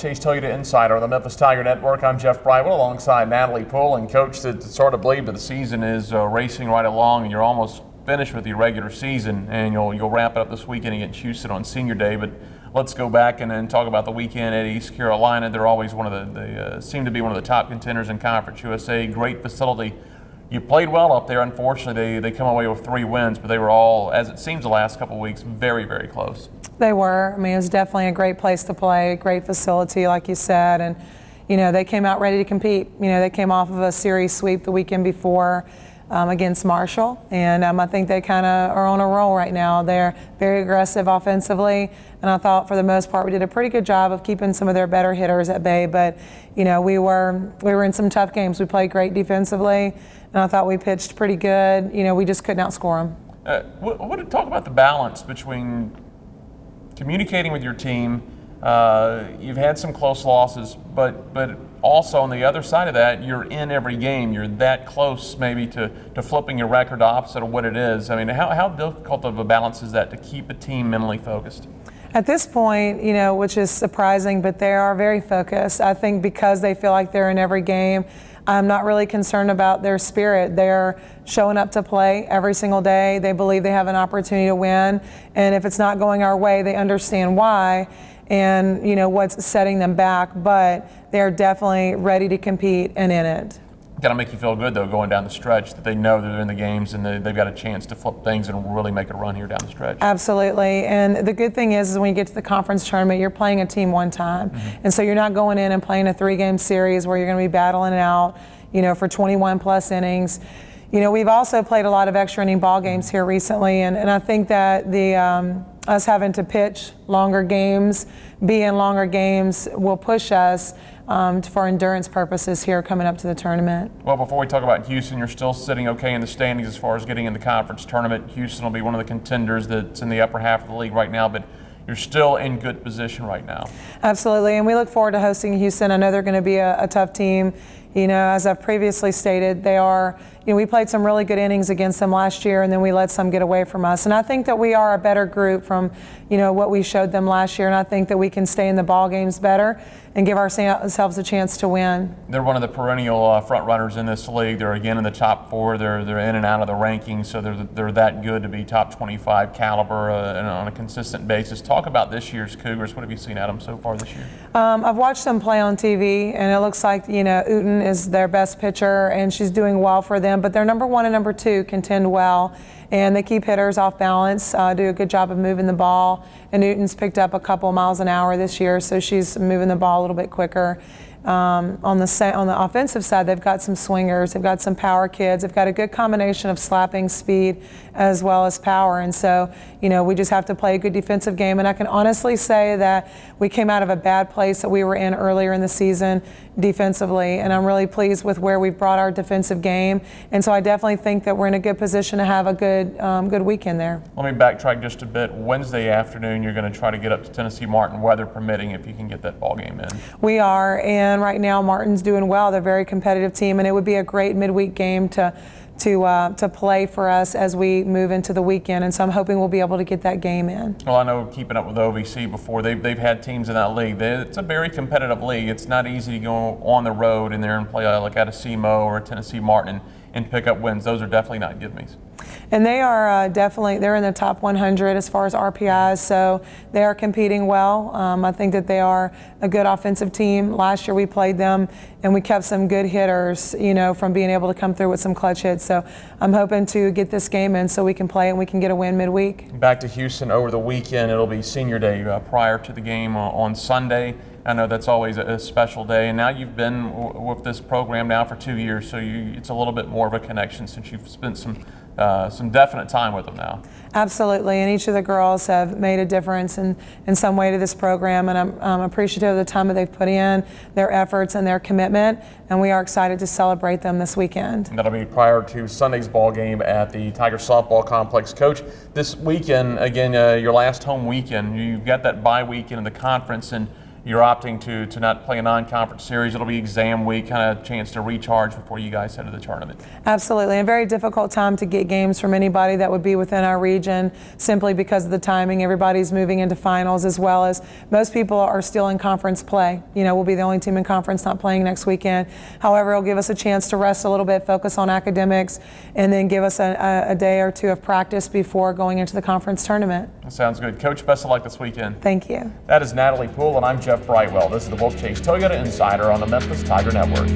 Wolfchase Toyota Insider on the Memphis Tiger Network. I'm Jeff Brightwell alongside Natalie Poole. And Coach, to sort of believe that the season is racing right along and you're almost finished with your regular season, and you'll wrap it up this weekend against Houston on Senior Day. But let's go back and then talk about the weekend at East Carolina. They're always they seem to be one of the top contenders in Conference USA. Great facility. You played well up there. Unfortunately, they come away with 3 wins, but they were all, as it seems the last couple of weeks, very, very close. They were. I mean, it was definitely a great place to play, great facility, like you said. And, you know, they came out ready to compete. You know, they came off of a series sweep the weekend before against Marshall. And I think they kind of are on a roll right now. They're very aggressive offensively. And I thought for the most part we did a pretty good job of keeping some of their better hitters at bay. But, you know, we were in some tough games. We played great defensively. And I thought we pitched pretty good. You know, we just couldn't outscore them. Talk about the balance between communicating with your team. You've had some close losses, but also on the other side of that, you're in every game. You're that close maybe to flipping your record opposite of what it is. I mean, how difficult of a balance is that to keep a team mentally focused? At this point, you know, which is surprising, but they are very focused. I think because they feel like they're in every game, I'm not really concerned about their spirit. They're showing up to play every single day. They believe they have an opportunity to win. And if it's not going our way, they understand why and, you know, what's setting them back. But they're definitely ready to compete and in it. Got to make you feel good, though, going down the stretch, that they know they're in the games and they've got a chance to flip things and really make a run here down the stretch. Absolutely. And the good thing is when you get to the conference tournament, you're playing a team one time. And so you're not going in and playing a 3-game series where you're going to be battling it out, you know, for 21-plus innings. You know, we've also played a lot of extra inning ball games here recently, and I think that the us having to pitch longer games, be in longer games, will push us for endurance purposes here coming up to the tournament. Well, before we talk about Houston, you're still sitting okay in the standings as far as getting in the conference tournament. Houston will be one of the contenders that's in the upper half of the league right now, but you're still in good position right now. Absolutely, and we look forward to hosting Houston. I know they're going to be a tough team. You know, as I've previously stated, they are, you know, we played some really good innings against them last year, and then we let some get away from us. And I think that we are a better group from, you know, what we showed them last year, and I think that we can stay in the ball games better and give ourselves a chance to win. They're one of the perennial front runners in this league. They're again in the top 4. They're in and out of the rankings, so they're that good to be top 25 caliber and on a consistent basis. Talk about this year's Cougars. What have you seen at them so far this year? I've watched them play on TV, and it looks like, you know, Uten is their best pitcher, and she's doing well for them. But their number 1 and number 2 contend well, and they keep hitters off balance, do a good job of moving the ball. And Newton's picked up a couple miles an hour this year, so she's moving the ball a little bit quicker. On the offensive side, they've got some swingers, they've got some power kids, they've got a good combination of slapping, speed, as well as power. And so, you know, we just have to play a good defensive game. And I can honestly say that we came out of a bad place that we were in earlier in the season defensively, and I'm really pleased with where we've brought our defensive game. And so I definitely think that we're in a good position to have a good weekend there. Let me backtrack just a bit. Wednesday afternoon, you're going to try to get up to Tennessee Martin, weather permitting, if you can get that ball game in. We are, and right now Martin's doing well. They're a very competitive team, and it would be a great midweek game to play for us as we move into the weekend, and so I'm hoping we'll be able to get that game in. Well, I know keeping up with OVC before, they've had teams in that league. It's a very competitive league. It's not easy to go on the road in there and play like at a SEMO or a Tennessee Martin and pick up wins. Those are definitely not give-me's. And they are they're in the top 100 as far as RPIs, so they are competing well. I think that they are a good offensive team. Last year we played them, and we kept some good hitters, you know, from being able to come through with some clutch hits. So I'm hoping to get this game in so we can play and we can get a win midweek. Back to Houston over the weekend. It'll be Senior Day prior to the game on Sunday. I know that's always a special day, and now you've been with this program now for 2 years, so it's a little bit more of a connection since you've spent some definite time with them now. Absolutely, and each of the girls have made a difference in some way to this program, and I'm appreciative of the time that they've put in, their efforts and their commitment, and we are excited to celebrate them this weekend. And that'll be prior to Sunday's ball game at the Tiger Softball Complex. Coach, this weekend, again, your last home weekend, you've got that bye weekend in the conference, and you're opting to not play a non-conference series. It'll be exam week, kind of chance to recharge before you guys head to the tournament. Absolutely. A very difficult time to get games from anybody that would be within our region simply because of the timing. Everybody's moving into finals, as well as most people are still in conference play. You know, we'll be the only team in conference not playing next weekend. However, it'll give us a chance to rest a little bit, focus on academics, and then give us a day or two of practice before going into the conference tournament. That sounds good. Coach, best of luck this weekend. Thank you. That is Natalie Poole, and I'm Jeff Brightwell. This is the Wolfchase Toyota Insider on the Memphis Tiger Network.